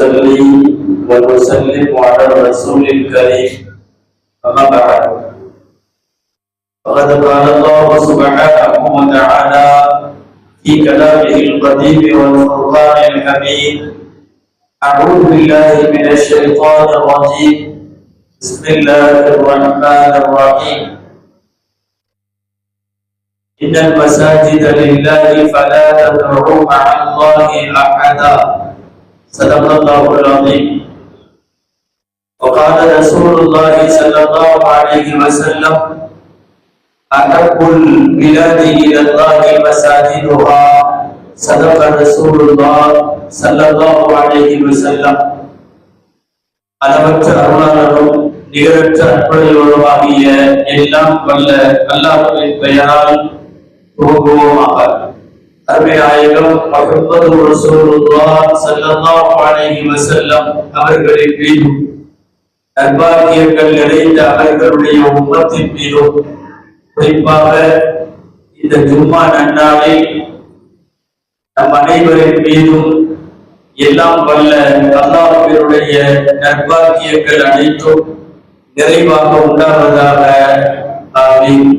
ونصلي ونسلم على الرسول الكريم أما بعد فقد قال الله سبحانه وتعالى في كلامه القديم والفرقان الحميد أعوذ بالله من الشيطان الرجيم بسم الله الرحمن الرحيم إن المساجد لله فلا تدعوا مع الله أحدا صدق الله العظيم وقال رسول الله صلى الله عليه وسلم أحب البلاد إلى الله مساجدها صدق رسول الله صلى الله عليه وسلم அளவற்ற அருளாளரும் நிகரற்ற அற்புதங்களுமாகிய எல்லாம் வல்ல அல்லாஹ்வின் பெயரால் துவங்குவோமாக. அருமைநாயகம் முஹம்மது ரசூலுல்லாஹ் ஸல்லல்லாஹு அலைஹி வஸல்லம் அவர்களின் மீதும் நற்பாக்கியங்கள் நிறைந்த அவர்களுடைய உம்மத்தின் மீதும் குறிப்பாக இந்த ஜும்மா நன்னாளில் நம் அனைவரின் மீதும் எல்லாம் வல்ல அல்லாஹ்வினுடைய நற்பாக்கியங்கள் அனைத்தும் நிறைவாக உண்டாவதாக. ஆமீன்.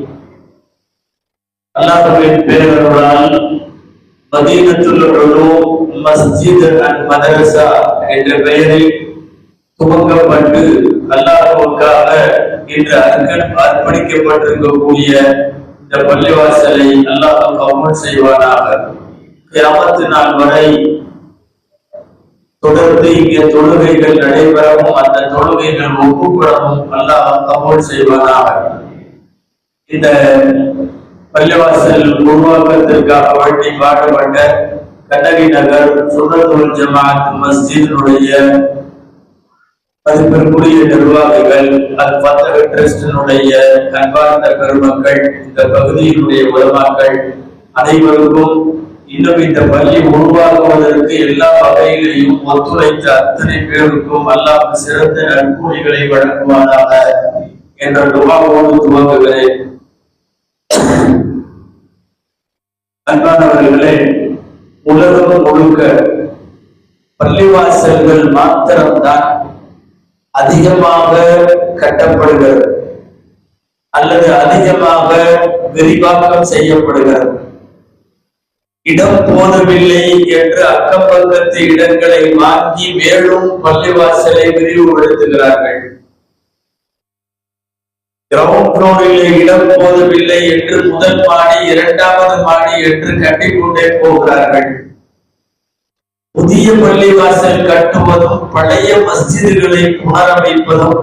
அல்லாஹ்வின் பேரருளால் மதீனத்துல் உலூம் மஸ்ஜித் அண்ட் மதரசா என்ற பெயரில் துவங்கப்பட்டு அல்லாஹ்வுக்காக இன்று அர்ப்பணிக்கப்பட்டிருக்கக்கூடிய இந்த பள்ளிவாசலை அல்லாஹ் கபூல் செய்வானாக. கியாமத் நாள் வரை தொடர்ந்து இங்கே தொழுகைகள் நடைபெறவும் அந்த தொழுகைகள் ஒப்புப்படவும் அல்லாஹ் கபூல் செய்வானாக. இந்த பள்ளிவாசல் உருவாக்கத்திற்காக வேண்டி பாடுபட்ட கண்ணகி நகர் சுன்னத்துல் ஜமாஅத் மஸ்ஜிதினுடைய மதிப்பிற்குரிய நிர்வாகிகள், அது பத்தக டிரஸ்டினுடைய அன்பார்ந்த பெருமக்கள், இந்த பகுதியினுடைய உலமாக்கள் அனைவருக்கும் இன்னும் இந்த பள்ளி உருவாக்குவதற்கு எல்லா வகையிலையும் ஒத்துழைத்த அத்தனை பேருக்கும் அல்லாஹ் சிறந்த நற்கூலிகளை வழங்குவானாக என்ற துஆவோடு துவங்குகிறேன். அன்பானவர்களே, உலகம் முழுக்க பள்ளிவாசல்கள் மாத்திரம்தான் அதிகமாக கட்டப்படுகிறது அல்லது அதிகமாக விரிவாக்கம் செய்யப்படுகிறது. இடம் போதவில்லை என்று அக்கம் பக்கத்து இடங்களை வாங்கி மேலும் பள்ளிவாசலை விரிவுபடுத்துகிறார்கள். கிரவுண்ட் ஃப்ளோரிலே இடம் போதவில்லை என்று முதல் மாடி இரண்டாவது மாடி என்று கட்டிக்கொண்டே போகிறார்கள். புதிய பள்ளிவாசல் கட்டுவதும் பழைய மஸ்ஜிதுகளை புனரமைப்பதும்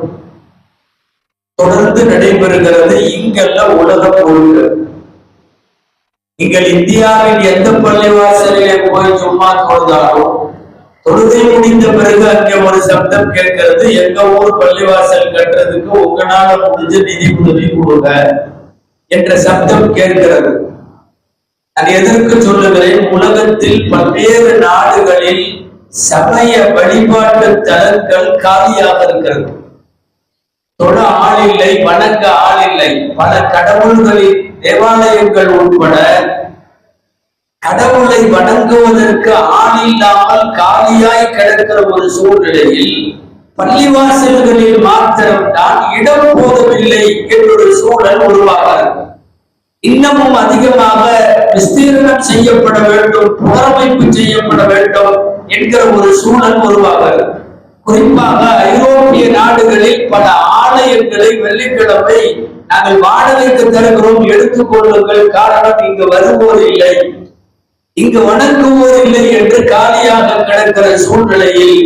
தொடர்ந்து நடைபெறுகிறது. இங்கல்ல உலகம் முழுக்க. நீங்கள் இந்தியாவின் எந்த பள்ளிவாசலிலே போய் சும்மா தொழுதாலும் தொழுகை முடிந்த பிறகு அங்கே ஒரு சப்தம் கேட்கிறது, எங்க ஊர் பள்ளிவாசல் கட்டுறதுக்கு உங்களால முடிஞ்ச நிதி உதவி கொடுங்க என்ற சப்தம் கேட்கிறது. அது எதற்கு சொல்லுகிறேன்? உலகத்தில் பல்வேறு நாடுகளில் சமய வழிபாட்டு தலங்கள் காலியாக இருக்கிறது. தொழ ஆள் இல்லை, வணங்க ஆள் இல்லை. பல கடவுள்களின் தேவாலயங்கள் உட்பட கடவுளை வணங்குவதற்கு ஆள் இல்லாமல் காலியாய் கிடக்கிற ஒரு சூழ்நிலையில் பள்ளிவாசல்களில் மாத்திரம்தான் இடம் போதவில்லை என்றொரு சூழல் உருவாகிறது. இன்னமும் அதிகமாக விஸ்தீர்ணம் செய்யப்பட வேண்டும், புனரமைப்பு செய்யப்பட வேண்டும் என்கிற ஒரு சூழல் உருவாகிறது. குறிப்பாக ஐரோப்பிய நாடுகளில் பல ஆலயங்களை வெள்ளிக்கிழமை நாங்கள் வாடகைக்கு தருகிறோம், எடுத்துக்கொள்ளுங்கள், காரணம் இங்கு வருவோர் இல்லை, இங்கு வணங்குவோர் இல்லை என்று காலியாக கிடக்கிற சூழ்நிலையில்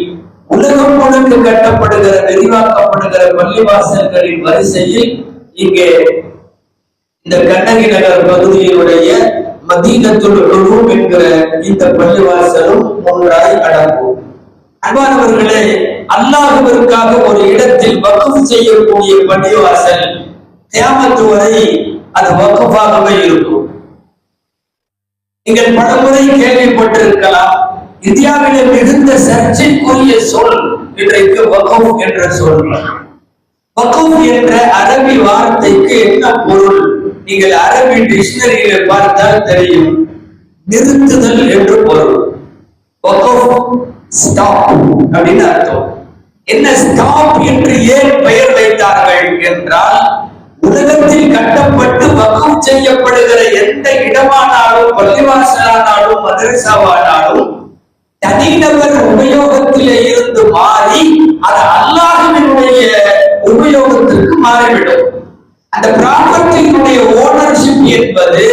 உலகம் முழுக்க கட்டப்படுகிற விரிவாக்கப்படுகிற பள்ளிவாசல்களின் வரிசையில் இங்கே இந்த கண்ணகி நகர் பகுதியினுடைய மதீனத்துல் உலூம் என்கிற இந்த பள்ளிவாசலும் ஒன்றாய் அடங்கும். அன்பானவர்களே, அல்லாஹ்விற்காக ஒரு இடத்தில் வக்ஃப் செய்யக்கூடிய பள்ளிவாசல் கியாமத் வரை அது வக்ஃபாகவே இருக்கும். நீங்கள் பலமுறை கேள்விப்பட்டிருக்கலாம், இந்தியாவிலே மிகுந்த சர்ச்சைக்குரிய சொல் இன்றைக்கு வக்ஃப் என்ற சொல். வக்ஃப் என்ற அரபி வார்த்தைக்கு என்ன பொருள்? நீங்கள் அரபி டிக்ஷனரியில பார்த்தால் தெரியும், நிறுத்துதல் என்று பொருள். வக்ஃப் ஸ்டாப் அப்படின்னு அர்த்தம். என்ன ஸ்டாப் என்று ஏன் பெயர் வைத்தார்கள் என்றால், உலகத்தில் கட்டப்பட்டு வக்ஃப் செய்யப்படுகிற எந்த இடமானாலும், பள்ளிவாசலானாலும், மதரசாவானாலும் தனிநபர் உபயோகத்திலே இருந்து மாறி அது அல்லாஹ்வினுடைய உபயோகத்திற்கு மாறிவிடும். அந்த ப்ராப்பர்ட்டியினுடைய ஓனர்ஷிப் என்பது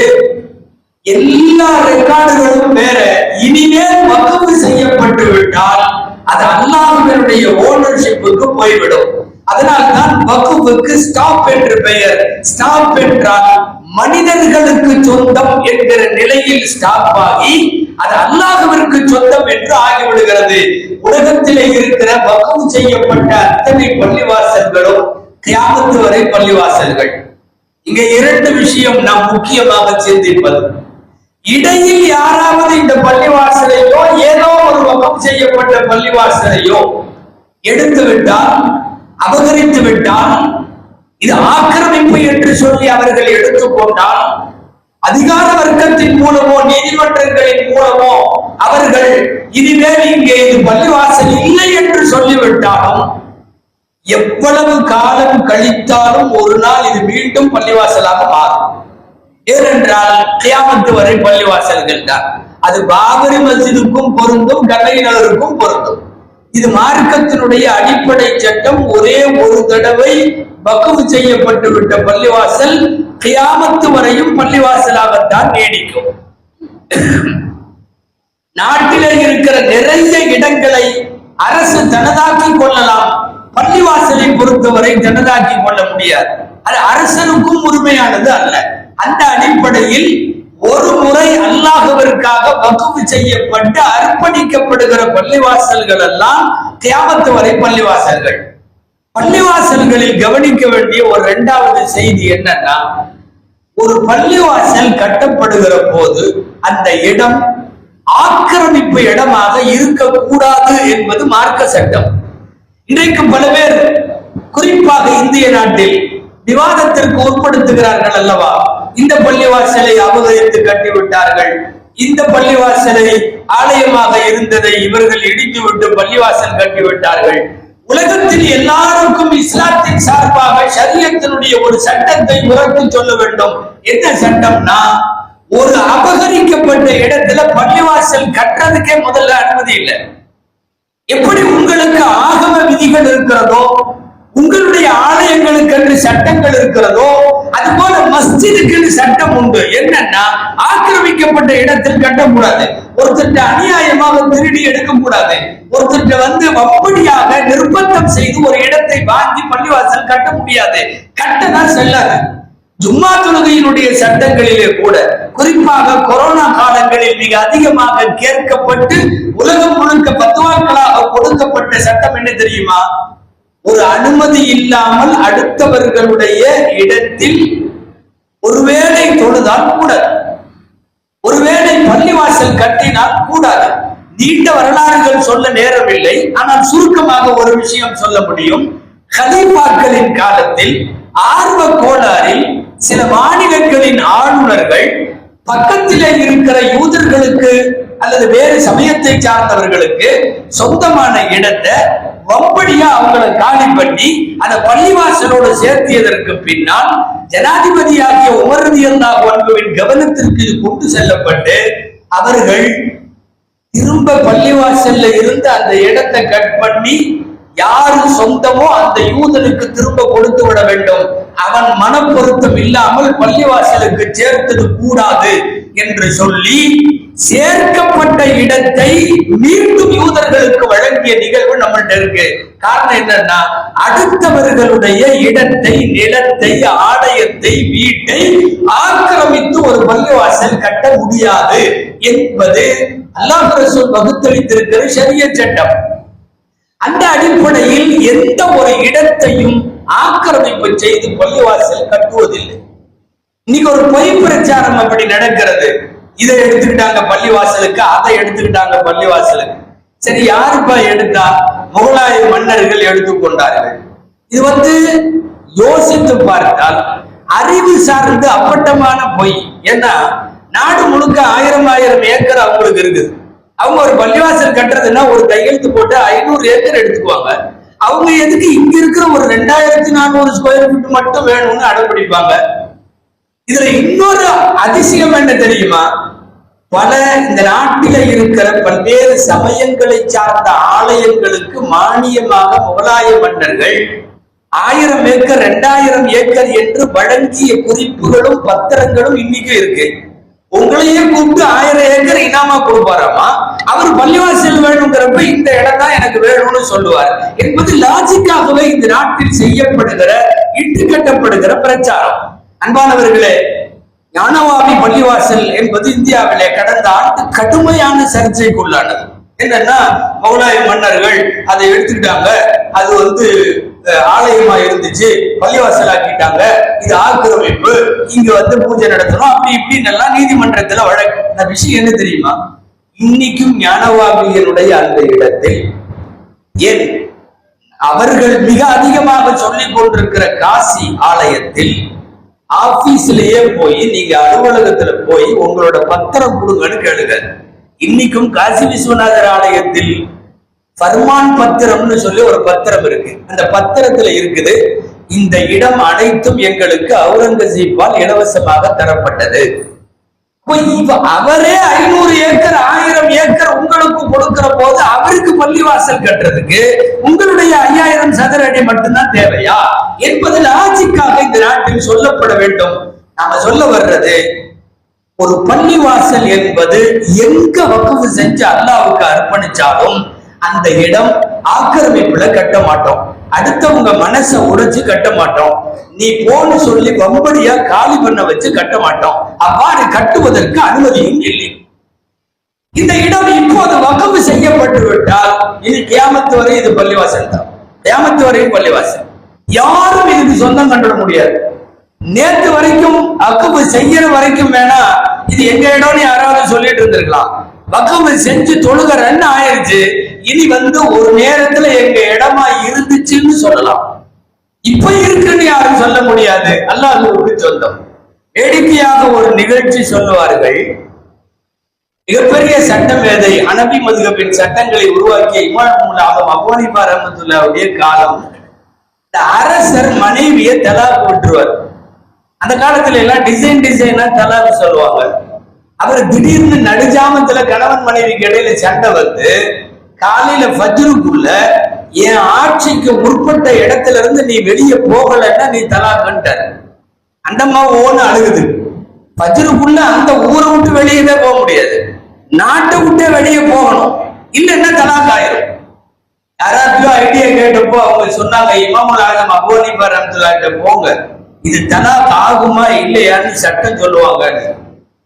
எல்லா ரெக்கார்டுகளும் வேற. இனிமேல் வக்ஃப் செய்யப்பட்டு விட்டால் அது அல்லாஹ்வினுடைய ஓனர்ஷிப்புக்கு போய்விடும். அதனால்தான் வக்ஃபுக்கு ஸ்டாப் என்று பெயர். ஸ்டாப் என்றால் மனிதர்களுக்கு சொந்தம் என்கிற நிலையில் ஸ்டாப் ஆகி அது அல்லாஹ்விற்கு சொந்தம் என்று ஆகிவிடுகிறது. உலகத்திலே இருக்கிற வக்ஃப் செய்யப்பட்ட அத்தனை பள்ளிவாசல்களும் கியாமத்து வரை பள்ளிவாசல்கள். இங்க இரண்டு விஷயம் நாம் முக்கியமாக சிந்திப்பது. இடையில் யாராவது இந்த பள்ளிவாசலையோ ஏதோ ஒரு வக்ஃப் செய்யப்பட்ட பள்ளிவாசலையோ எடுத்து விட்டால், அபகரித்து விட்டால், இது ஆக்கிரமிப்பு என்று சொல்லி அவர்கள் எடுத்துக்கொண்டால், அதிகார வர்க்கத்தின் மூலமோ நீதிமன்றங்களின் மூலமோ அவர்கள் இனிமேல் இங்கே இது பள்ளிவாசல் இல்லை என்று சொல்லிவிட்டாலும், எவ்வளவு காலம் கழித்தாலும் ஒரு நாள் இது மீண்டும் பள்ளிவாசலாக மாறும். ஏனென்றால் கியாமத்து வரை பள்ளிவாசல்கள் தான். அது பாபரி மஸ்ஜிதுக்கும் பொருந்தும், கங்கை நகருக்கும் பொருந்தும். இது மார்க்கத்தினுடைய அடிப்படை சட்டம். ஒரே ஒரு தடவை வக்ஃப் செய்யப்பட்டு விட்ட பள்ளிவாசல் கியாமத்து வரையும் பள்ளிவாசலாகத்தான் நீடிக்கும். நாட்டிலே இருக்கிற நிறைய இடங்களை அரசு தனதாக்கி கொள்ளலாம், பள்ளிவாசலை பொறுத்தவரை தனதாக்கி கொள்ள முடியாது. அது அரசனுக்கும் உரிமையானது அல்ல. அந்த அடிப்படையில் ஒரு முறை அல்லாஹ்விற்காக வக்ஃப் செய்யப்பட்டு அர்ப்பணிக்கப்படுகிற பள்ளிவாசல்கள் எல்லாம் கியாமத்து வரை பள்ளிவாசல்கள். பள்ளிவாசல்களில் கவனிக்க வேண்டிய ஒரு இரண்டாவது செய்தி என்னன்னா, ஒரு பள்ளிவாசல் கட்டப்படுகிற போது அந்த இடம் ஆக்கிரமிப்பு இடமாக இருக்கக்கூடாது என்பது மார்க்க சட்டம். இன்றைக்கு பல பேர் குறிப்பாக இந்திய நாட்டில் விவாதத்திற்கு உட்படுத்துகிறார்கள் அல்லவா. இந்த பள்ளிவாசலை அபகரித்து கட்டிவிட்டார்கள், இந்த பள்ளிவாசலை ஆலயமாக இருந்ததை இவர்கள் இடித்துவிட்டு பள்ளிவாசல் கட்டிவிட்டார்கள். உலகத்தில் எல்லாருக்கும் இஸ்லாத்தின் சார்பாக ஷரியத்தினுடைய ஒரு சட்டத்தை உரத்து சொல்ல வேண்டும். என்ன சட்டம்னா, ஒரு அபகரிக்கப்பட்ட இடத்துல பள்ளிவாசல் கட்டுறதுக்கே முதல்ல அனுமதி இல்லை. எப்படி உங்களுக்கு ஆகம விதிகள் இருக்கிறதோ, உங்களுடைய ஆலயங்களுக்கு என்று சட்டங்கள் இருக்கிறதோ, அதுபோல மஸ்ஜிதுக்கு சட்டம் உண்டு. என்னன்னா, ஆக்கிரமிக்கப்பட்ட இடத்தில் கட்டக்கூடாது, ஒருத்தர் அநியாயமாக திருடி எடுக்கக்கூடாது, ஒருத்தர் அப்படியாக நிர்பந்தம் செய்து ஒரு இடத்தை வாங்கி பள்ளிவாசல் கட்ட முடியாது, கட்டதான் செல்லாது. ஜும்மா தொழுகையினுடைய சட்டங்களிலே கூட குறிப்பாக கொரோனா காலங்களில் மிக அதிகமாக கேட்கப்பட்டு உலகம் முழுக்க பத்துவாக்களாக கொடுக்கப்பட்ட சட்டம் என்ன தெரியுமா? ஒரு அனுமதி இல்லாமல் அடுத்தவர்களுடைய இடத்தில் ஒருவேளை தொழுதால் கூடாது, ஒருவேளை பள்ளிவாசல் கட்டினால் கூடாது. நீண்ட வரலாறுகள் சொல்ல நேரமில்லை, ஆனால் சுருக்கமாக ஒரு விஷயம் சொல்ல முடியும். கலீஃபாக்களின் காலத்தில் ஆர்வ கோளாறில் சில மாநிலங்களின் ஆளுநர்கள் பக்கத்திலே இருக்கிற யூதர்களுக்கு அல்லது வேறு சமயத்தை சார்ந்தவர்களுக்கு சொந்தமான இடத்தை வம்படியா அவங்களை காலி பண்ணி அந்த பள்ளிவாசலோடு சேர்த்தியதற்கு பின்னால் ஜனாதிபதியாகிய உமர் ரலியல்லாஹு அன்ஹுவின் கவனத்திற்கு இது கொண்டு செல்லப்பட்டு அவர்கள் திரும்ப பள்ளிவாசல்ல இருந்து அந்த இடத்தை கட் பண்ணி யாரு சொந்தமோ அந்த யூதனுக்கு திரும்ப கொடுத்து விட வேண்டும், அவன் மனப்பொருத்தம் இல்லாமல் பள்ளிவாசலுக்கு சேர்த்தது கூடாது என்று சொல்லி சேர்க்கப்பட்ட இடத்தை மீண்டும் யூதர்களுக்கு வழங்கிய நிகழ்வு நம்மள்ட்ட இருக்கு. காரணம் என்னன்னா, அடுத்தவர்களுடைய இடத்தை, நிலத்தை, ஆலயத்தை, வீட்டை ஆக்கிரமித்து ஒரு பள்ளிவாசல் கட்ட முடியாது என்பது அல்லாஹ் ரசூல் வகுத்தளித்திருக்கிற ஷரியத் சட்டம். அந்த அடிப்படையில் எந்த ஒரு இடத்தையும் ஆக்கிரமிப்பு செய்து பள்ளிவாசல் கட்டுவதில்லை. இன்னைக்கு ஒரு பொய் பிரச்சாரம் அப்படி நடக்கிறது. இதை எடுத்துக்கிட்டாங்க பள்ளிவாசலுக்கு, அதை எடுத்துக்கிட்டாங்க பள்ளிவாசலுக்கு. சரி, யாருப்பா எடுத்தா? முகலாய மன்னர்கள் எடுத்துக்கொண்டார்கள். இது யோசித்து பார்த்தால் அறிவு சார்ந்து அப்பட்டமான பொய். ஏன்னா நாடு முழுக்க 1000 ஏக்கர் அவங்களுக்கு இருக்குது. அவங்க ஒரு பள்ளிவாசல் கட்டுறதுன்னா ஒரு கையெழுத்து போட்டு 500 ஏக்கர் எடுத்துக்குவாங்க. அவங்க எதுக்கு இங்க இருக்கிற ஒரு 2400 ஸ்கொயர் ஃபீட் மட்டும் வேணும்னு அடம்பிடிப்பாங்க? இதுல இன்னொரு அதிசயம் என்ன தெரியுமா? பல இந்த நாட்டில இருக்கிற பல்வேறு சமயங்களை சார்ந்த ஆலயங்களுக்கு மானியமாக முகலாய மன்னர்கள் 1000 ஏக்கர் 2000 ஏக்கர் என்று வழங்கிய குறிப்புகளும் பத்திரங்களும் இன்னைக்கு இருக்கு. உங்களையே கூப்பிட்டு 1000 ஏக்கர் இனாமா கொடுப்பாராமா. அவர் பள்ளிவாசல் வேணுங்கிறப்ப இந்த இடம் தான் எனக்கு வேணும்னு சொல்லுவார் என்பது லாஜிக்காகவே இந்த நாட்டில் செய்யப்படுகிற இட்டு கட்டப்படுகிற பிரச்சாரம். அன்பானவர்களே, ஞானவாபி பள்ளிவாசல் என்பது இந்தியாவிலே கடந்த ஆண்டு கடுமையான சர்ச்சைக்குள்ளானது. என்னன்னா, முகலாய மன்னர்கள் அதை எடுத்துக்கிட்டாங்க, அது ஆலயமா இருந்துச்சு, பள்ளிவாசல் ஆக்கிட்டாங்க, இது ஆக்கிரமிப்பு, இங்க பூஜை நடத்தணும், அப்படி இப்படின்னு எல்லாம் நீதிமன்றத்துல வழக்கு. அந்த விஷயம் என்ன தெரியுமா? இன்னைக்கும் ஞானவாபியனுடைய அந்த இடத்தில் ஏன் அவர்கள் மிக அதிகமாக சொல்லிக் கொண்டிருக்கிற காசி ஆலயத்தில் ஆபீஸ்லயே போய் நீங்க அலுவலகத்துல போய் உங்களோட பத்திரம் கொடுங்கன்னு கேளுங்க. இன்னைக்கும் காசி விஸ்வநாதர் ஆலயத்தில் ஃபர்மான் பத்திரம்னு சொல்லி ஒரு பத்திரம் இருக்கு. அந்த பத்திரத்துல இருக்குது, இந்த இடம் அனைத்தும் எங்களுக்கு அவுரங்கசீப்பால் இலவசமாக தரப்பட்டது. அவரே 500 ஏக்கர் 1000 ஏக்கர் உங்களுக்கு கொடுக்கிற போது அவருக்கு பள்ளிவாசல் கட்டுறதுக்கு உங்களுடைய 5000 சதுர அடி மட்டும்தான் தேவையா என்பது லாஜிக்காக இந்த நாட்டில் சொல்லப்பட வேண்டும். நாம சொல்ல வர்றது, ஒரு பள்ளிவாசல் என்பது எங்க வக்ஃப் செஞ்சு அல்லாஹ்வுக்கு அர்ப்பணிச்சாலும் அந்த இடம் ஆக்கிரமிப்புல கட்ட மாட்டோம், அடுத்தவங்க மனசை உடைச்சு கட்ட மாட்டோம், நீ போன்னு சொல்லி வம்படியா காலி பண்ண வச்சு கட்ட மாட்டோம். அவ்வாறு கட்டுவதற்கு அனுமதியும் இல்லை. இந்த இடம் இப்போது வக்ஃப் செய்யப்பட்டு விட்டால் இனி கியாமத்து வரை இது பள்ளிவாசல் தான். கியாமத்து வரையும் பள்ளிவாசல், யாரும் இதுக்கு சொந்தம் கண்டுட முடியாது. நேற்று வரைக்கும் வக்ஃப் செய்யற வரைக்கும் வேணா இது எங்க இடம்னு யாராவது சொல்லிட்டு இருந்திருக்கலாம். வக்ஃப் செஞ்சு தொழுகிறன்னு ஆயிடுச்சு, இனி ஒரு நேரத்துல எங்க இடமா இருந்துச்சுன்னு சொல்லலாம். இப்ப இருக்குன்னு யாரும் சொல்ல முடியாது, அல்லாஹ்வுக்கு சொந்தம். வேடிக்கையாக ஒரு நிகழ்ச்சி சொல்லுவார்கள். மிகப்பெரிய சட்டம் மேதை, ஹனபி மதுஹபின் சட்டங்களை உருவாக்கிய இமாம் அபூ ஹனீஃபா ரஹ்மத்துல்லாஹி காலம், இந்த அரசர் மனைவியை தலாக் விட்டுருவார். அந்த காலத்துல எல்லாம் டிசைனா தலாக் சொல்லுவாங்க. அவர் திடீர்னு நடுஜாமத்துல கணவன் மனைவிக்கு இடையில சண்டை காலையில ஃபஜ்ருக்குள்ள என் ஆட்சிக்கு உட்பட்ட இடத்துல இருந்து நீ வெளியே போகலன்னா நீ தலாக்ன்ட்டார். அந்தம்மா ஓன்னு அழுகுது. ஃபஜ்ருக்குள்ள அந்த ஊரை விட்டு வெளியே போக முடியாது, நாட்டை விட்டே வெளியே போகணும், இல்லைன்னா தலாக் ஆயிரும். யாராச்சும் ஐடியா கேட்டப்போ அவங்க சொன்னாங்க, இமாமுல் ஆலம் அபூ ஹனீஃபா ரஹ்மத்துல்லாஹி போங்க, இது தலாக் ஆகுமா இல்லையான்னு சட்டம் சொல்லுவாங்க.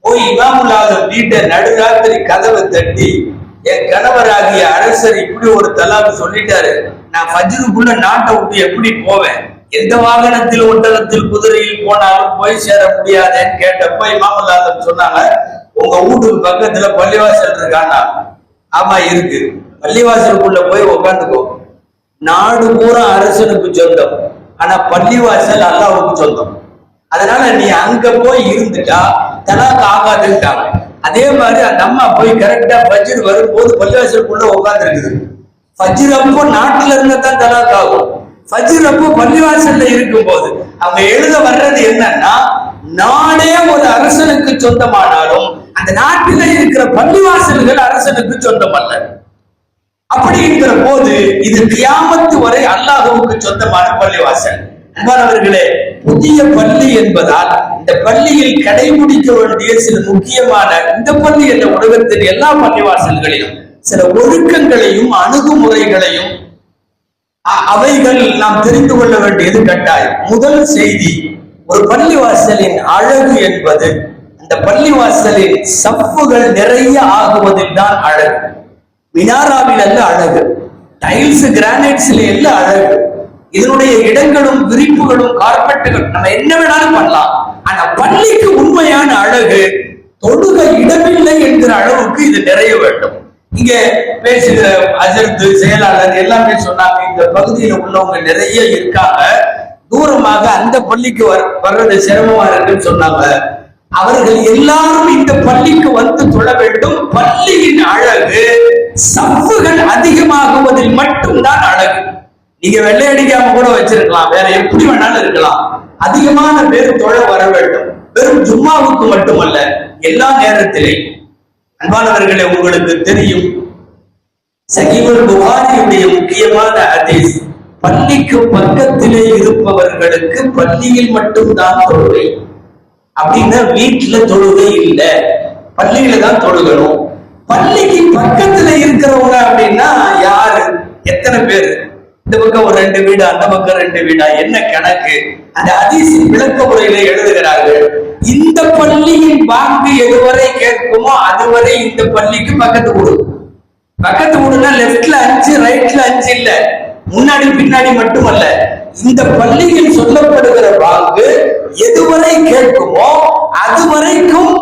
போய் இமாமுல் ஆலம் வீட்டை நடுராத்திரி கதவை தட்டி, என் கணவராகிய அரசர் இப்படி ஒரு தலாக்கு சொல்லிட்டாரு, நான் ஃபஜ்ருக்குள்ள நாட்டை விட்டு எப்படி போவேன், எந்த வாகனத்தில் ஒட்டகத்தில் குதிரையில் போனாலும் போய் சேர முடியாதுன்னு கேட்டப்போ இமாமுல் ஆலம் சொன்னாங்க, உங்க வீட்டுக்கு பக்கத்துல பள்ளிவாசல் இருக்கானா? ஆமா இருக்கு, பள்ளிவாசலுக்குள்ள போய் உட்காந்துக்கோ. நாடு பூரா அரசனுக்கு சொந்தம், ஆனா பள்ளிவாசல் அல்லாஹ்வுக்கு சொந்தம். அதனால நீ அங்க போய் இருந்துட்டா தலாக் ஆகாதுட்டாங்க. அதே மாதிரி அந்த அம்மா போய் கரெக்டா ஃபஜ்ர் வரும்போது பள்ளிவாசலுக்குள்ள உட்கார்ந்து இருக்குது. ஃபஜ்ர் அப்போ நாட்டுல இருந்தாதான் தலாக் ஆகும், ஃபஜ்ர் அப்போ பள்ளிவாசல்ல இருக்கும் போது அவங்க எழுத வர்றது என்னன்னா, நாடே ஒரு அரசனுக்கு சொந்தமானாலும் அந்த நாட்டில இருக்கிற பள்ளிவாசல்கள் அரசனுக்கு சொந்தம் அல்ல. அப்படி இருக்கிற போது இது கியாமத்து வரை அல்லாஹ்வுக்கு சொந்தமான பள்ளிவாசல். அன்பானவர்களே, புதிய பள்ளி என்பதால் இந்த பள்ளியில் கடைபிடிக்க வேண்டிய சில முக்கியமான, இந்த பள்ளி என்ற உலகத்தின் எல்லா பள்ளிவாசல்களிலும் சில ஒழுக்கங்களையும் அணுகுமுறைகளையும் அவைகள் நாம் தெரிந்து கொள்ள வேண்டியது கட்டாயம். முதல் செய்தி, ஒரு பள்ளிவாசலின் அழகு என்பது அந்த பள்ளிவாசலின் சப்புகள் நிறைய ஆகுவதில் தான் அழகு. மினாராவில் அல்ல அழகு, டைல்ஸ் கிரானைட்ஸ்ல அல்ல அழகு. இதனுடைய இடங்களும் விரிப்புகளும் கார்பெட்டுகள் நம்ம என்ன வேணாலும் பண்ணலாம், ஆனா பள்ளிக்கு உண்மையான அழகு தொழுக இடமில்லை என்கிற அளவுக்கு இது நிறைய வேண்டும். இங்க பேசுகிற அஜர்த்து செயலாளர் எல்லாமே சொன்னாங்க, இந்த பகுதியில உள்ளவங்க நிறைய இருக்காங்க, தூரமாக அந்த பள்ளிக்கு வர்றது சிரமமா இருக்குன்னு சொன்னாங்க. அவர்கள் எல்லாரும் இந்த பள்ளிக்கு வந்து தொழ வேண்டும். பள்ளியின் அழகு சப்புகள் அதிகமாகுவதில் மட்டும்தான் அழகு. நீங்க வெள்ளை அடிக்காம கூட வச்சிருக்கலாம், வேற எப்படி வேணாலும் இருக்கலாம். அதிகமான பேர் தொழ வர வேண்டும். வெறும் ஜும்மாவுக்கு மட்டுமல்ல, எல்லா நேரத்திலேயும். அன்பானவர்களே, உங்களுக்கு தெரியும், சஹீஹுல் புகாரியுடைய முக்கியமான ஹதீஸ், பள்ளிக்கு பக்கத்திலே இருப்பவர்களுக்கு பள்ளியில் மட்டும்தான் தொழுகை. அப்படின்னா வீட்டுல தொழுகை இல்லை, பள்ளியில தான் தொழுகணும். பள்ளிக்கு பக்கத்துல இருக்கிறவங்க அப்படின்னா யாரு, எத்தனை பேர்? இந்த பக்கம் ஒரு 2 வீடு, அந்த பக்கம் 2 வீடா, என்ன கணக்கு? அந்த ஹதீஸின் விளக்க முறையில எழுதுகிறார்கள், இந்த பள்ளியின் பாங்கு எதுவரை கேட்குமோ அதுவரை இந்த பள்ளிக்கு பக்கத்து வீடு. பக்கத்து வீடுனா லெப்ட்ல 5 ரைட்ல 5 இல்ல, முன்னாடி பின்னாடி மட்டுமல்ல. இந்த பள்ளியில் சொல்லப்படுகிற பாங்கு எதுவரை கேட்குமோ அதுவரைக்கும்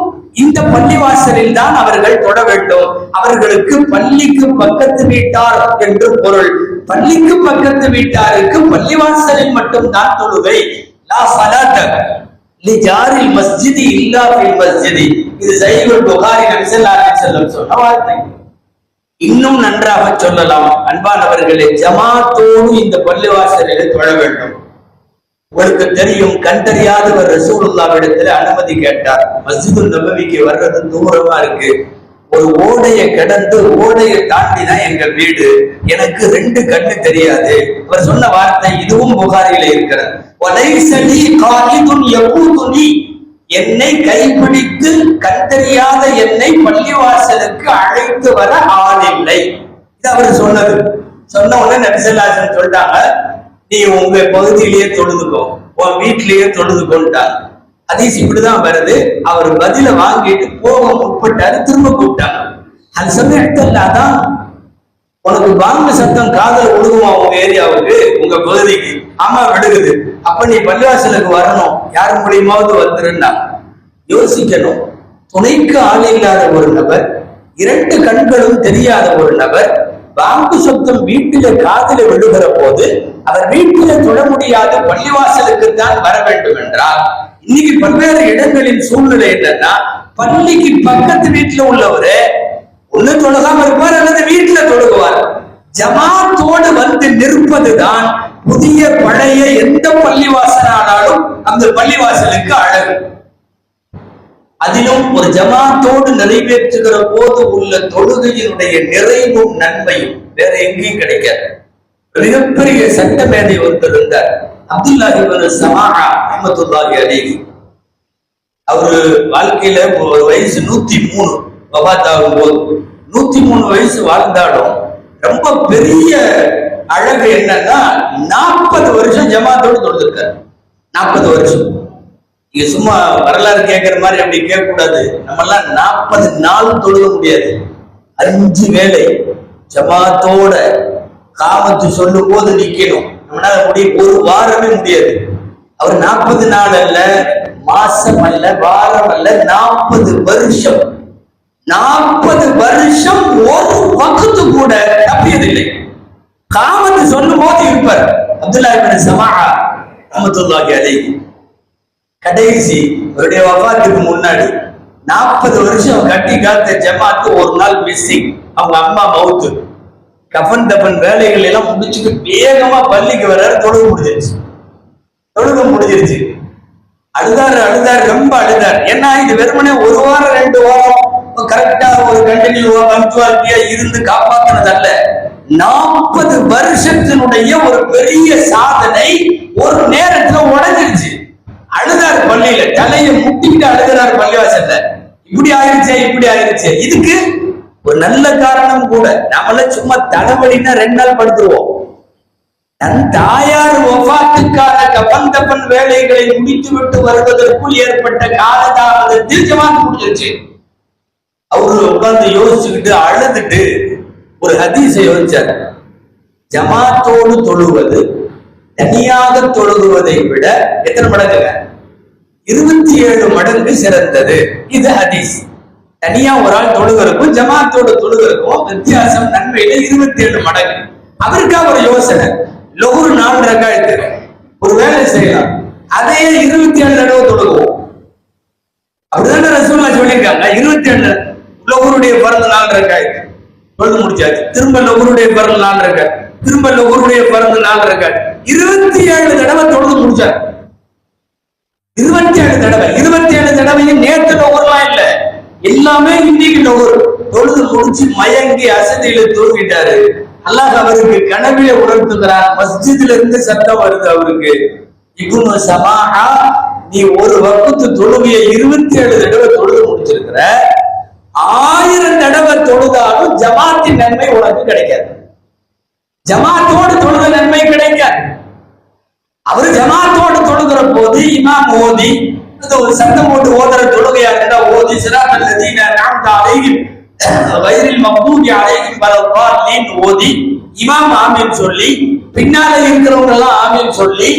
இந்த பள்ளிவாசலில் தான் அவர்கள் தொட வேண்டும். அவர்களுக்கு பள்ளிக்கு பக்கத்து வீட்டார் என்று பொருள். பள்ளிக்கு பக்கத்து வீட்டாருக்கு பள்ளிவாசலில் மட்டும் தான் தொழுகை. லா ஸலாத லிஜாரில் மஸ்ஜிதி இல்லா ஃபில் மஸ்ஜிதி. இது சஹீஹுல் புகாரி நபி ஸல்லல்லாஹு அலைஹி வஸல்லம் சொன்ன வார்த்தை. இன்னும் நன்றாக சொல்லலாம், அன்பானவர்களே, ஜமாத்தோடு இந்த பள்ளிவாசலில் தொழ வேண்டும். உங்களுக்கு தெரியும், கண்டறியாதவர் ரசூலுல்லாஹ்விடத்துல அனுமதி கேட்டார். மஸ்ஜிதுல் நபவிக்கு வர்றது தூரமா இருக்கு, ஒரு ஓடையை கடந்து ஓடையை தாண்டி தான் எங்க வீடு, எனக்கு 2 கண்ணு தெரியாது. அவர் சொன்ன வார்த்தை இதுவும் புகாரில இருக்கிறது. வலைஸலி காயிதுன் யகூதுனி, என்னை கைப்பிடித்து கண்டறியாத என்னை பள்ளிவாசலுக்கு அழைத்து வர ஆளில்லை. இது அவர் சொன்னது. சொன்ன உடனே நபி ஸல்லல்லாஹு அலைஹி வஸல்லம் சொல்லிட்டாங்க, நீ உங்க பகுதியிலேயே தொழுதுக்கோ, உன் வீட்டிலேயே தொழுதுக்கோன்ட்டாங்க. ஹதீஸ் இப்படிதான் வருது. அவர் பதில வாங்கிட்டு போக முற்பட்டாரு, திரும்ப கூப்பிட்டாங்க. அது சமயத்தான் உனக்கு பாங்கு சத்தம் காதல் விழுகுமா உங்க ஏரியாவுக்கு, உங்க பகுதிக்கு? ஆமா விழுகுது. அப்ப நீ பள்ளிவாசலுக்கு வரணும், யார் மூலியமாவது வந்துருன்னா. யோசிக்கணும், துணைக்கு ஆள் இல்லாத ஒரு நபர், 2 கண்களும் தெரியாத ஒரு நபர், பாங்கு சத்தம் வீட்டில காதல விழுகிற போது அவர் வீட்டில தொழ முடியாது, பள்ளிவாசலுக்கு தான் வர வேண்டும் என்றால், இன்னைக்கு பல்வேறு இடங்களின் சூழ்நிலை என்னன்னா, பள்ளிக்கு பக்கத்து வீட்டுல உள்ளவரு ஒண்ணு தொழுகாம இருப்பார் அல்லது வீட்டுல தொழுகுவார். ஜமாத்தோடு வந்து நிற்பதுதான் புதிய பழைய எந்த பள்ளிவாசலானாலும் அந்த பள்ளிவாசலுக்கு அழகு. அதிலும் ஒரு ஜமாத்தோடு நிறைவேற்றுகிற போது உள்ள தொழுகையினுடைய நிறைவும் நன்மையும் வேற எங்கேயும் கிடைக்காது. மிகப்பெரிய சட்ட மேதை ஒருத்தர் இருந்தார், அப்துல்லாஹ் இப்னு ஸமாஆ ரஹ்மத்துல்லாஹி அலைஹி. அவரு வாழ்க்கையில ஒரு வயசு 103, வஃபாத்தாகும் போது 103 வயசு வாழ்ந்தாலும் ரொம்ப பெரிய அழகு என்னன்னா 40 வருஷம் ஜமாத்தோடு தொழுதிருக்காரு. 40 வருஷம். நீங்க சும்மா வரலாறு கேட்கிற மாதிரி அப்படி கேட்க கூடாது. நம்ம எல்லாம் 40 நாள் தொழுக முடியாது. 5 வேளை ஜமாத்தோட காமத்து சொல்லும் போது நிக்கணும். நம்மளால முடியும், ஒரு வாரமே முடியாது. அவர் 40 நாள் அல்ல, மாசம் அல்ல, வாரம் அல்ல, 40 வருஷம். 40 வருஷம் ஒரு வக்து கூட தப்பியதில்லை. காமத்து சொல்லும் போது இருப்பார். அப்துல்லாஹ் இப்னு ஸமாஆ ரஹ்மத்துல்லாஹி அலைஹி கடைசி அவருடைய வஃபாத்துக்கு முன்னாடி 40 வருஷம் கட்டி காத்த ஜமாத்து ஒரு நாள் மிஸ்ஸிங். அவங்க அம்மா மவுத்து. கஃன் தஃபன் வேலைகள் எல்லாம் முடிச்சுட்டு வேகமா பள்ளிக்கு வர்றாரு. தொழுக முடிஞ்சிருச்சு. அழுதாரு, ரொம்ப அழுதார். ஏன்னா இது வெறுமனே 1 வாரம் 2 வாரம் கரெக்டா ஒரு கண்டினியூவா பஞ்சுவாலிட்டியா இருந்து காப்பாத்தினது அல்ல. 40 வருஷத்தினுடைய ஒரு பெரிய சாதனை ஒரு நேரத்துல உடைஞ்சிருச்சு. அழுதார் பள்ளியில, தலையை முட்டிக்கிட்டு அழுகிறார் பள்ளிவாசல்ல. இப்படி ஆயிருச்சே. இதுக்கு ஒரு நல்ல காரணம் கூட. நம்மள சும்மா தலைவலின்னா 2 நாள் படுத்துருவோம். தன் தாயார் வஃபாத்துக்கான கஃன் தஃபன் வேலைகளை முடித்துவிட்டு வருவதற்குள் ஏற்பட்ட காலதாமதத்தில் ஜமாத் முடிஞ்சிருச்சு. அவரு உட்கார்ந்து யோசிச்சுக்கிட்டு அழுதுட்டு ஒரு ஹதீஸை யோசிச்சார். ஜமாத்தோடு தொழுவது தனியாக தொழுகுவதை விட எத்தனை மடங்குங்க? 27 மடங்கு சிறந்தது. இது ஹதீஸ். தனியா ஒரு ஆள் தொழுகிறதுக்கும் ஜமாத்தோடு தொழுகிறதுக்கும் வித்தியாசம் நன்மையில 27 மடங்கு. அவருக்கா ஒரு யோசனை, லொஹர் 4 ரக்காயத்து ஒரு வேலை செய்யலாம், அதையே 27 தடவை தொழுகுவோம். அப்படிதான் இருக்காங்க. 27 லொஹருடைய பிறந்த நாள் இருக்காது, தொழுது முடிச்சாச்சு. திரும்ப லொஹருடைய பிறந்த நாள் இருக்காது, திரும்ப லொஹருடைய பிறந்த நாள் இருக்காது. 27 தடவை தொழுது முடிச்சாரு. 27 தடவை. 27 தடவையும் நேற்று லொஹர்லாம் இல்ல, எல்லாமே இன்னைக்கு லொஹர். தொழுது முடிச்சு மயங்கி அசதியில தூங்கிட்டாரு. அல்லாஹ் அவருக்கு கனவிலே உணர்த்துகிறார். மஸ்ஜித்ல இருந்து சத்தம் வருது அவருக்கு, இப்னு சமாஹா, நீ ஒரு வக்து தொழுகையை 27 தடவை தொழுது முடிச்சிருக்கிற, 1000 தடவை தொழுதாலும் ஜமாத்தின் நன்மை உனக்கு கிடைக்காது. ஜமாத்தோடு தொழுத நன்மை கிடைக்காது. அவரு ஜமாத்தோடு தொழுகிற போது இமாம் ஓதி, ஒரு சத்தம் போட்டு ஓதுற தொழுகையா இருந்தா ஓதி, சிராத்தல் லதீன அன்அம்த அலைஹிம் கைரில் மக்தூபி அலைஹிம் வலல்லாஹீன் ஓதி, இமாம் ஆமீன் சொல்லி, பின்னால இருக்கிறவங்க எல்லாம் ஆமீன் சொல்லி,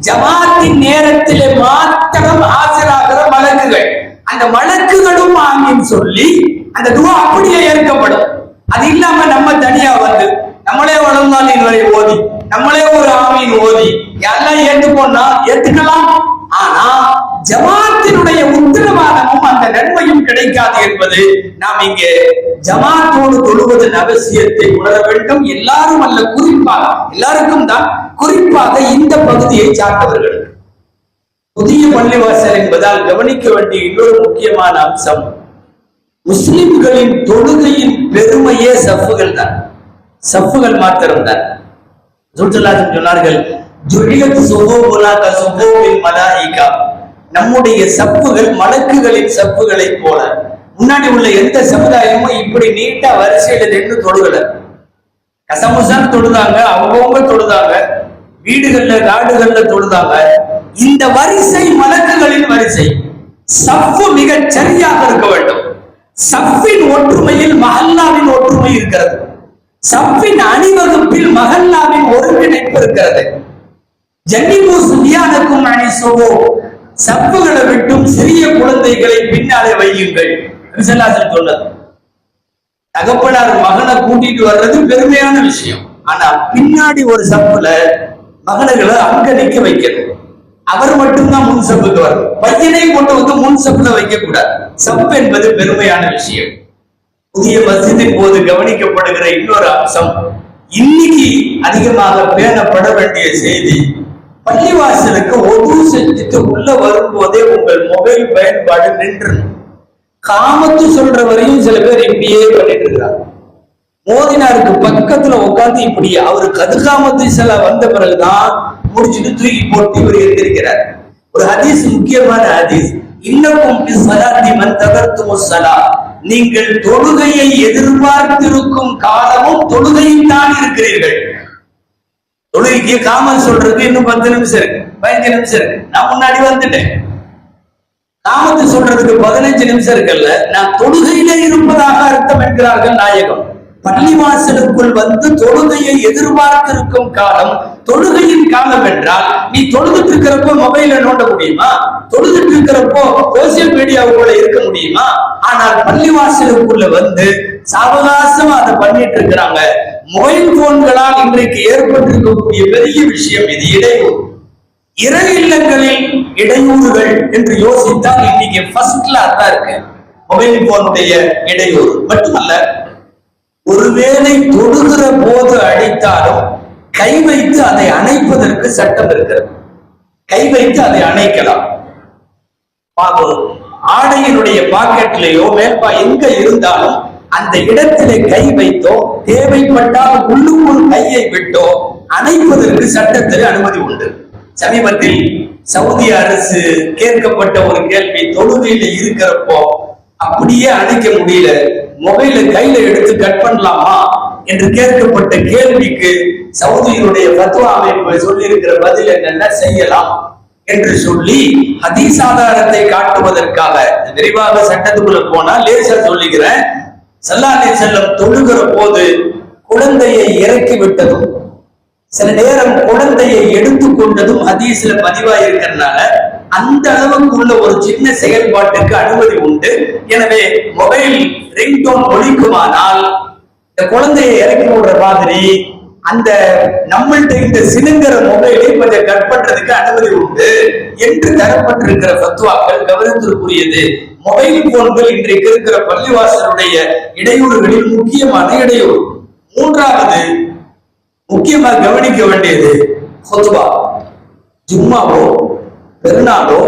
ஜமாத்தின் நேரத்திலே மாத்திரம் ஆஜராகிற மலக்குகள், அந்த மலக்குகளும் ஆமீன் சொல்லி அந்த துஆ அப்படியே ஏற்கப்படும். அது இல்லாம நம்ம தனியா வந்து நம்மளே வளர்ந்தாலின் வரை ஓதி, நம்மளே ஒரு ஆமீன் ஓதி எல்லாம் ஏற்றுக்கொண்டா ஏத்துக்கலாம். ஆனா ஜமாத்தினுடைய உத்தரவாதமும் அந்த நன்மையும் கிடைக்காது என்பது நாம் இங்கே ஜமாத்தோடு தொழுவதன் அவசியத்தை உணர வேண்டும். எல்லாரும் அல்ல, குறிப்பாக எல்லாருக்கும் தான், குறிப்பாக இந்த பகுதியை சார்ந்தவர்கள். புதிய பள்ளிவாசல் என்பதால் கவனிக்க வேண்டிய இன்னொரு முக்கியமான அம்சம், முஸ்லிம்களின் தொழுகையின் பெருமையே சஃப்புகள் தான், சஃப்புகள் மாத்திரம்தான். சொன்னார்கள், நம்முடைய சப்புகள் மலக்குகளின் சப்புகளை போல. முன்னாடி உள்ள எந்த சமுதாயமும் இப்படி நீட்டா வரிசையில நின்று தொழுகல. கசமுசான் தொழுதாங்க, அவங்கவுங்க தொழுதாங்க, வீடுகள்ல காடுகள்ல தொழுதாங்க. இந்த வரிசை மலக்குகளின் வரிசை. சப்பு மிக சரியாக இருக்க வேண்டும். சப்பின் ஒற்றுமையில் மஹல்லாவின் ஒற்றுமை இருக்கிறது. சப்பின் அணிவகுப்பில் மஹல்லாவின் ஒருங்கிணைப்பு இருக்கிறது. ஜன்னிபு சுபியானுக்கும் அணிசுவோ, சப்புகளை விட்டும் சிறிய குழந்தைகளை பின்னாலே வையுங்கள் சொன்னது. தகப்பனார் மகனை கூட்டிட்டு வர்றது பெருமையான விஷயம். ஆனா பின்னாடி ஒரு சப்புல மகன்களை அங்க நிக்க வைக்கணும். அவர் மட்டும்தான் முன் சப்புக்கு வரணும். பையனை கொண்டு வந்து முன் சப்புல வைக்க கூடாது. சப்பு என்பது பெருமையான விஷயம். புதிய மஸ்ஜிதின் போது கவனிக்கப்படுகிற இன்னொரு அம்சம், இன்னைக்கு அதிகமாக பேணப்பட வேண்டிய செய்தி, பள்ளிவாசலுக்கு ஒது செஞ்சுட்டு உள்ள வரும்போதே உங்கள் மொபைல் பயன்பாடு நின்று. காமத்து சொல்ற வரையும் சில பேர் இப்படியே பண்ணிட்டு இருக்கிறாங்க. மோதினாருக்கு பக்கத்துல உட்காந்து இப்படி, அவரு கதுகாமத்து சில வந்த பிறகுதான் முடிச்சுட்டு தூக்கி போட்டு இவர் எந்திருக்கிறார். ஒரு ஹதீஸ், முக்கியமான ஹதீஸ், இன்னக்கும் பிஸ்ஸலாத்தி மன் தகர்துமுஸ்ஸலா, நீங்கள் தொழுகையை எதிர்பார்த்திருக்கும் காலமும் தொழுகையில் தான் இருக்கிறீர்கள். தொழுகைக்கு காமல் சொல்றதுக்கு இன்னும் 10 நிமிஷம் இருக்கு, 15 நிமிஷம் இருக்கு, நான் முன்னாடி வந்துட்டேன். காமத்து சொல்றதுக்கு 15 நிமிஷம் இருக்குல்ல, நான் தொழுகையிலே இருப்பதாக அர்த்தம் என்கிறார்கள் நாயகம். பள்ளிவாசலுக்குள் வந்து தொழுகையை எதிர்பார்த்திருக்கும் காலம் தொழுகையின் காலம் என்றால், நீ தொழுதுட்டு இருக்கிறப்போ மொபைல நோண்ட முடியுமா? தொழுதுட்டு இருக்கிறப்போ சோசியல் மீடியாவுக்குள்ள இருக்க முடியுமா? ஆனால் பள்ளிவாசலுக்குள்ள வந்து சாவகாசமா அதை பண்ணிட்டு இருக்கிறாங்க. மொபைல் போன்களால் இன்றைக்கு ஏற்பட்டிருக்கக்கூடிய பெரிய விஷயம் இது, இடையூறு. இறை இல்லங்களில் இடையூறுகள் என்று யோசித்தால் இன்னைக்கு ஃபர்ஸ்ட்ல அதான் இருக்கு, மொபைல் போனுடைய இடையூறு. மட்டுமல்ல, ஒருவேளை தொடுகிற போது அடித்தாலும் கை வைத்து அதை அணைப்பதற்கு சட்டம் இருக்கிறது. கை வைத்து அதை அணைக்கலாம். ஆடையினுடைய பாக்கெட்லயோ மேற்பா எங்க இருந்தாலும் அந்த இடத்திலே கை வைத்தோ, தேவைப்பட்டால் உள்ளுக்குள் கையை விட்டோ அணைப்பதற்கு சட்டத்தில் அனுமதி உண்டு. சமீபத்தில் சவுதி அரசு கேட்கப்பட்ட ஒரு கேள்வி, தொழுகையில இருக்கிறப்போ அப்படியே அணைக்க முடியல, மொபைல கையில எடுத்து கட் பண்ணலாமா என்று கேட்கப்பட்ட கேள்விக்கு சவுதியினுடைய ஃபத்வா அமைப்பு சொல்லி இருக்கிற பதில் என்னன்னா, செய்யலாம் என்று சொல்லி ஹதீஸ் ஆதாரத்தை காட்டுவதற்காக விரிவாக சட்டத்துக்குள்ள போனா லேசா சொல்லுகிறேன். ஸல்லல்லாஹு அலைஹி வஸல்லம் தொழுகிற போது குழந்தையை இறக்கி விட்டதும், சில நேரம் குழந்தையை எடுத்துக்கொண்டதும் ஹதீஸ்ல பதிவாக இருக்கிறதுனால அந்த அளவுக்கு உள்ள ஒரு சின்ன செயல்பாட்டுக்கு அனுமதி உண்டு. எனவே மொபைல் ரிங்டோன் ஒலிக்குமானால் இந்த குழந்தையை இறக்கி விடுற மாதிரி அந்த நம்மள்ட்ட இந்த சிலுங்கிற மொபைலை கொஞ்சம் கட் பண்றதுக்கு அனுமதி உண்டு என்று தரப்பட்டிருக்கிற ஃபத்வாக்கள் கவனத்திற்குரியது. மொபைல் போன்கள் இன்றைக்கு இருக்கிற பள்ளிவாசலுடைய இடையூறுகளில் முக்கியமான இடையூறு. மூன்றாவது முக்கியமா கவனிக்க வேண்டியது குத்பா. ஜும்மாவோ பெருநாளோ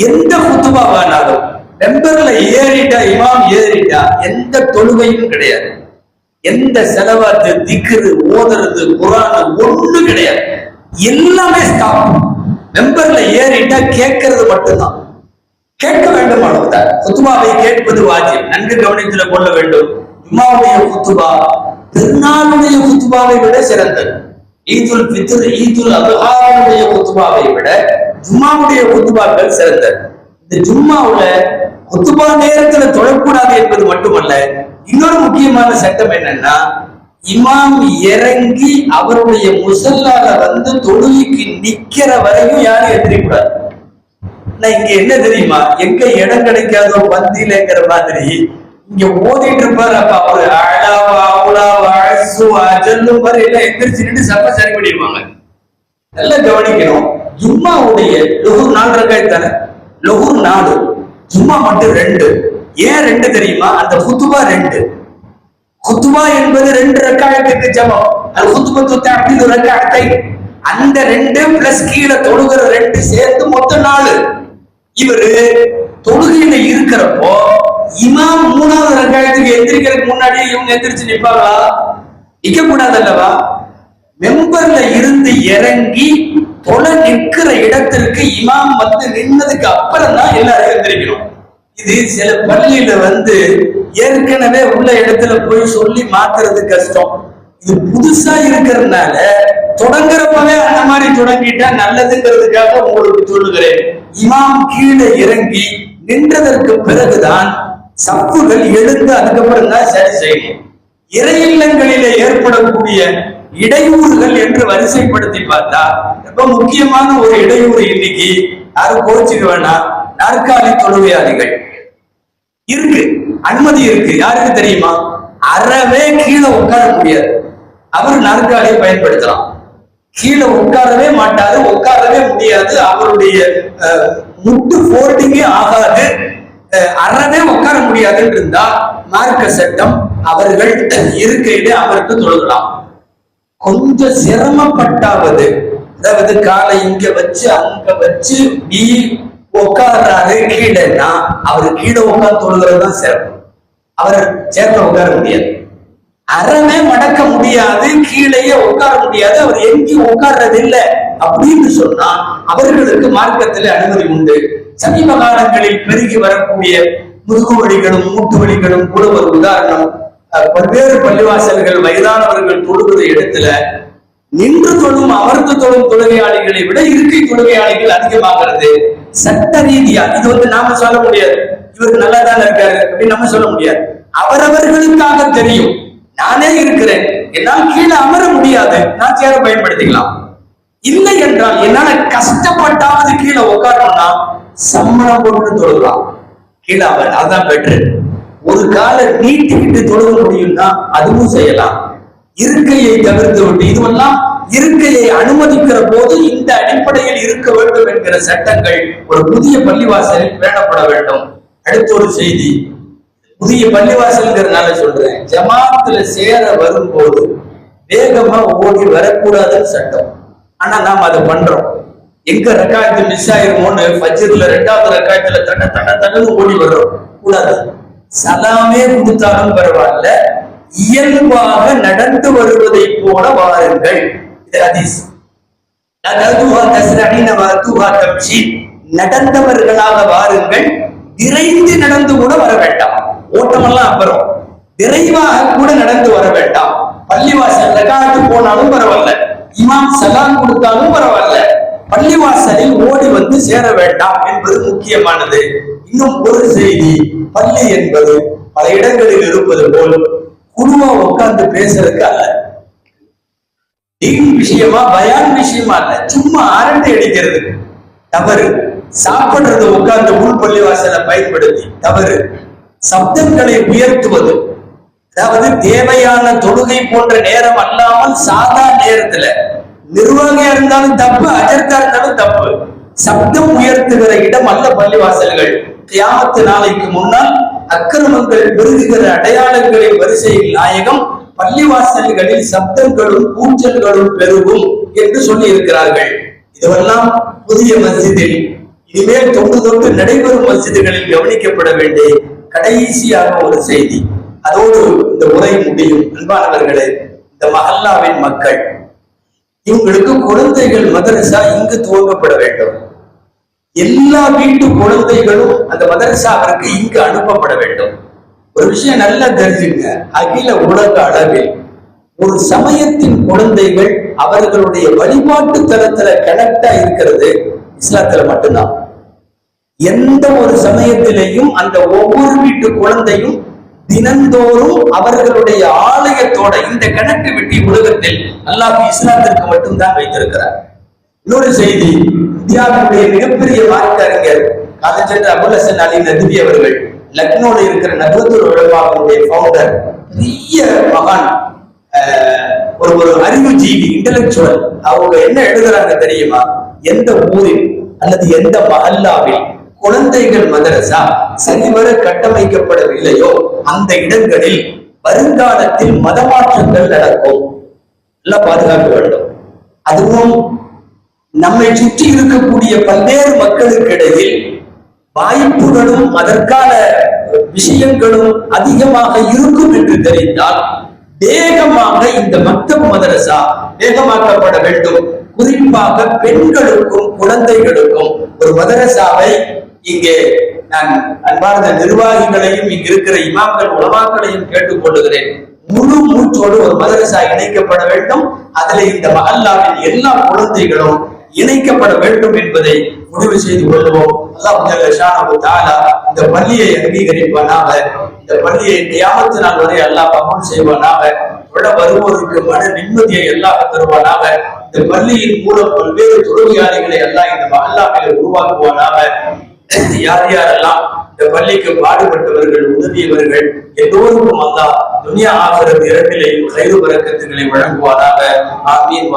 எந்த குத்பாவானாலும் மெம்பர்ல ஏறிட்டா, இமாம் ஏறிட்டா எந்த தொழுகையும் கிடையாது. எந்த செலவாத்து திக்ரு ஓதுறது குர்ஆன் ஒண்ணு கிடையாது. எல்லாமே ஸ்டாப். மெம்பர்ல ஏறிட்டா கேட்கறது மட்டும்தான். கேட்க வேண்டும் அவ்வளவுதான். குத்பாவை கேட்பது வாஜிப். நன்கு கவனத்தில் கொள்ள வேண்டும். இமாமுடைய குத்பா பெருநாளுடைய குத்பாவை விட சிறந்தது. ஈதுல் ஃபித்ர், ஈதுல் அத்ஹாவுடைய குத்பாவை விட ஜும்மாவுடைய குத்பாக்கள் சிறந்தது. இந்த ஜும்மாவுல குத்பா நேரத்துல தொழக்கூடாது என்பது மட்டுமல்ல, இன்னொரு முக்கியமான சட்டம் என்னன்னா, இமாம் இறங்கி அவருடைய முசல்லால வந்து தொழுகைக்கு நிக்கிற வரையும் யாரும் எந்திரிக்கூடாது. இங்க என்ன தெரியுமா, எங்க இடம் கிடைக்காதோ பந்தியிலங்கிற மாதிரி இங்க ஓதிட்டு இருப்பாரு. அப்ப அவரு எல்லாம் எந்திரிச்சு சப்ப சரி பண்ணிடுவாங்க. நல்லா கவனிக்கணும். ஜும்மாவுடைய லொஹுர் 4 ரக்காத் தானே, லொஹுர் 4, ஜும்மா மட்டும் 2. ஏன் 2 தெரியுமா? அந்த குத்பா 2. குத்பா என்பது 2 ரக்காத்துக்கு சமம். அது குத்பத்து தஅதீது ரக்காத்தை. அந்த 2 பிளஸ் கீழே தொழுகிற 2 சேர்த்து மொத்தம் 4. இவரு தொழுகையில இருக்கிறப்போ இமாம் 3வது ரக்காத்துக்கு எந்திரிக்கிறதுக்கு முன்னாடி இவங்க எந்திரிச்சு நிப்பாங்களா? நிக்க கூடாது அல்லவா? மெம்பர்ல இருந்து இறங்கி தொலை நிற்கிற இடத்திற்கு இமாம் வந்து நின்னதுக்கு அப்புறம் தான் எல்லாரும் எந்திரிக்கணும். இது சில பள்ளியில வந்து ஏற்கனவே உள்ள இடத்துல போய் சொல்லி மாத்துறது கஷ்டம். இது புதுசா இருக்கிறதுனால தொடங்குறப்பவே அந்த மாதிரி தொடங்கிட்டா நல்லதுங்கிறதுக்காக உங்களுக்கு சொல்லுகிறேன். இமாம் கீழே இறங்கி நின்றதற்கு பிறகுதான் சப்புகள் எழுந்து அதுக்கப்புறம் தான் சரி செய்யணும். இறை இல்லங்களிலே ஏற்படக்கூடிய இடையூறுகள் என்று வரிசைப்படுத்தி பார்த்தா ரொம்ப முக்கியமான ஒரு இடையூறு இன்னைக்கு யாரும் கோச்சுக்க வேணாம், நாற்காலி தொழுகையாளிகள் இருக்கு, அனுமதி இருக்கு. யாருக்கு தெரியுமா? அறவே கீழே உட்கார முடியாது. அவர் நாற்காலியை பயன்படுத்தலாம். கீழே உட்காரவே மாட்டாரு, உட்காரவே முடியாது. அவருடைய முட்டு போல்டிங்கே ஆகாது, அறவே உட்கார முடியாதுன்னு இருந்தா மார்க்க சட்டம் அவர்கள் இருக்கையிலே அவருக்கு தொழுகலாம். கொஞ்சம் சிரமப்பட்டாவது, அதாவது காலை இங்க வச்சு அங்க வச்சு நீ உட்கார்றாரு கீழேன்னா அவரு கீழே உட்கார்ந்து தொழுகிறது தான் சிரமம். அவர் சேர்ல உட்கார முடியாது, அறவே மடக்க முடியாது, கீழேயே உட்கார முடியாது, அவர் எங்கேயும் உட்கார்றது இல்லை அப்படின்னு சொன்னா அவர்களுக்கு மார்க்கத்தில் அனுமதி உண்டு. சமீப காலங்களில் பெருகி வரக்கூடிய முதுகு வலிகளும் மூட்டு வலிகளும் கூட ஒரு உதாரணம். பல்வேறு பள்ளிவாசல்கள் வயதானவர்கள் தொழுகிற இடத்துல நின்று தொழும் அமர்ந்து தொழும் தொழுகையாளிகளை விட இருக்கை தொழுகையாளிகள் அதிகமாகிறது. சட்ட ரீதியா இது வந்து நாம சொல்ல முடியாது, இவருக்கு நல்லா தான் இருக்காரு அப்படின்னு நம்ம சொல்ல முடியாது. அவரவர்களுக்காக தெரியும். நானே இருக்கிறேன், என்னால் கீழே அமர முடியாது, நான் சேர பயன்படுத்திக்கலாம். இல்லை என்றால் என்னால கஷ்டப்பட்டாவது கீழே உட்காரணும்னா சம்பளம் போட்டு தொழுகலாம். கீழே அவர் அதான் பெட்ரு. ஒரு காலை நீட்டிக்கிட்டு தொழுக முடியும்னா அதுவும் செய்யலாம். இருக்கையை தவிர்த்து விட்டு, இதுவெல்லாம் இருக்கையை அனுமதிக்கிற போது இந்த அடிப்படையில் இருக்க வேண்டும் என்கிற சட்டங்கள் ஒரு புதிய பள்ளிவாசலில் பேணப்பட வேண்டும். அடுத்த ஒரு செய்தி, புதிய பள்ளிவாசல்ங்கிறதுனால சொல்றேன், ஜமாத்துல சேர வரும்போது வேகமா ஓடி வரக்கூடாதுன்னு சட்டம். ஆனா நாம் அதை பண்றோம். எங்க ரக்காயத்து மிஸ் ஆயிருமோன்னு ஃபஜ்ர்ல 2வது ரக்காயத்துல தடன்னு ஓடி வர்றோம். கூடாது. சலாமே கொடுத்தாலும் பரவாயில்ல, இயல்பாக நடந்து வருவதை போல வாருங்கள். இது ஹதீஸ். நடந்தவர்களாக வாருங்கள், விரைந்து நடந்து கூட வர வேண்டாம். ஓட்டமெல்லாம் அப்புறம், விரைவாக கூட நடந்து வர வேண்டாம். பள்ளிவாசல் ரக்காத்து போனாலும் பரவாயில்ல, இமாம் சலாம் கொடுத்தாலும் பரவாயில்ல, பள்ளிவாசலில் ஓடி வந்து சேர வேண்டாம் என்பது முக்கியமானது. இன்னும் ஒரு செய்தி, பள்ளி என்பது பல இடங்களில் இருப்பது போல் குடும்பமா உட்கார்ந்து பேசுறதுக்கு அல்ல, விஷயமா பயான் விஷயமா இல்ல, சும்மா அரட்டை அடிக்கிறது தவறு. சாப்பிடுறது உட்கார்ந்து உள் பள்ளிவாசலை பயன்படுத்தி தவறு. சப்தங்களை உயர்த்துவது, அதாவது தேவையான தொழுகை போன்ற நேரம் அல்லாமல் சாதா நேரத்துல நிர்வாகியா இருந்தாலும் தப்பு, அஜர்த்தா இருந்தாலும் தப்பு. சப்தம் உயர்த்துகிற இடம் அல்ல பள்ளிவாசல்கள். கியாமத்து நாளைக்கு முன்னால் அக்கிரமங்கள் பெருகுகிற அடையாளங்களின் வரிசையில் நாயகம் பள்ளிவாசல்களில் சப்தங்களும் கூச்சல்களும் பெருகும் என்று சொல்லி இருக்கிறார்கள். இதுவெல்லாம் புதிய மஸ்ஜிதில் இனிமேல் தொன்று தொட்டு நடைபெறும் மஸ்ஜிதுகளில் கவனிக்கப்பட வேண்டிய கடைசியாக ஒரு செய்தி. அதோடு இந்த உரை முடியும். அன்பானவர்களே, இந்த மஹல்லாவின் மக்கள், இவங்களுக்கு குழந்தைகள் மதரசா இங்கு துவங்கப்பட வேண்டும். எல்லா வீட்டு குழந்தைகளும் அந்த மதரசாவிற்கு இங்கு அனுப்பப்பட வேண்டும். ஒரு விஷயம் நல்லா தெரிஞ்சுங்க, அகில உலக அளவில் ஒரு சமயத்தின் குழந்தைகள் அவர்களுடைய வழிபாட்டு தளத்துல கனெக்டா இருக்கிறது இஸ்லாத்துல மட்டும்தான். எந்த ஒரு சமயத்திலையும் அந்த ஒவ்வொரு வீட்டு குழந்தையும் தினந்தோறும் அவர்களுடைய ஆலயத்தோட இந்த கனெக்டிவிட்டி உலகத்தில் அல்லாஹ் இஸ்லாத்திற்கு மட்டும்தான் வைத்திருக்கிறார். இன்னொரு செய்தி, இந்தியாவுடைய மிகப்பெரிய மார்க்க அறிஞர் காலஞ்சென்ற அபுல் ஹசன் அலி நத்வி அவர்கள், லக்னோல இருக்கிற நகரத்துல் உலமாவுடைய ஃபவுண்டர், பெரிய மகான், ஒரு அறிவுஜீவி, இன்டலெக்சுவல். அவங்க என்ன எழுதுறாங்க தெரியுமா? எந்த ஊரில் அல்லது எந்த மஹல்லாவில் குழந்தைகள் மதரசா சரிவர கட்டமைக்கப்படவில்லையோ அந்த இடங்களில் வருங்காலத்தில் மதமாற்றங்கள் நடக்கும். எல்லாம் பாதுகாக்க வேண்டும். அதுவும் நம்மை சுற்றி இருக்கக்கூடிய பல்வேறு மக்களுக்கு இடையில் வாய்ப்புகளும் அதற்கான விஷயங்களும் அதிகமாக இருக்கும் என்று தெரிந்தால் வேகமாக இந்த மக்தப் மதரசா வேகமாக்கப்பட வேண்டும். குறிப்பாக பெண்களுக்கும் குழந்தைகளுக்கும் ஒரு மதரசாவை இங்கே நான் அன்பார்ந்த நிர்வாகிகளையும் இங்கு இருக்கிற இமாம்கள் உலமாக்களையும் கேட்டுக்கொள்ளுகிறேன். முழு மூச்சோடு ஒரு மதரசா இணைக்கப்பட வேண்டும். அதில் இந்த மஹல்லாவின் எல்லா குழந்தைகளும் இணைக்கப்பட வேண்டும் என்பதை முடிவு செய்து கொள்வோம். அல்லாஹ் இந்த பள்ளியை அங்கீகரிப்பானாக. இந்த பள்ளியை கியாமத்து நாள் வரை அல்லாஹ் கபூல் செய்வானாக. தொழ வருவோருக்கு மன நிம்மதியை அல்லாஹ் தருவானாக. இந்த பள்ளியின் மூலம் பல்வேறு தொழுகையாளிகளை அல்லாஹ் இந்த மஹல்லாவிலே உருவாக்குவானாக. யார் யாரெல்லாம் இந்த பள்ளிக்கு பாடுபட்டவர்கள், உதவியவர்கள் எல்லோருக்கும் அல்லாஹ் துனியா ஆகிரத் இரண்டிலேயும் கைது பரக்கத்துகளை வழங்குவானாக. ஆமீன்.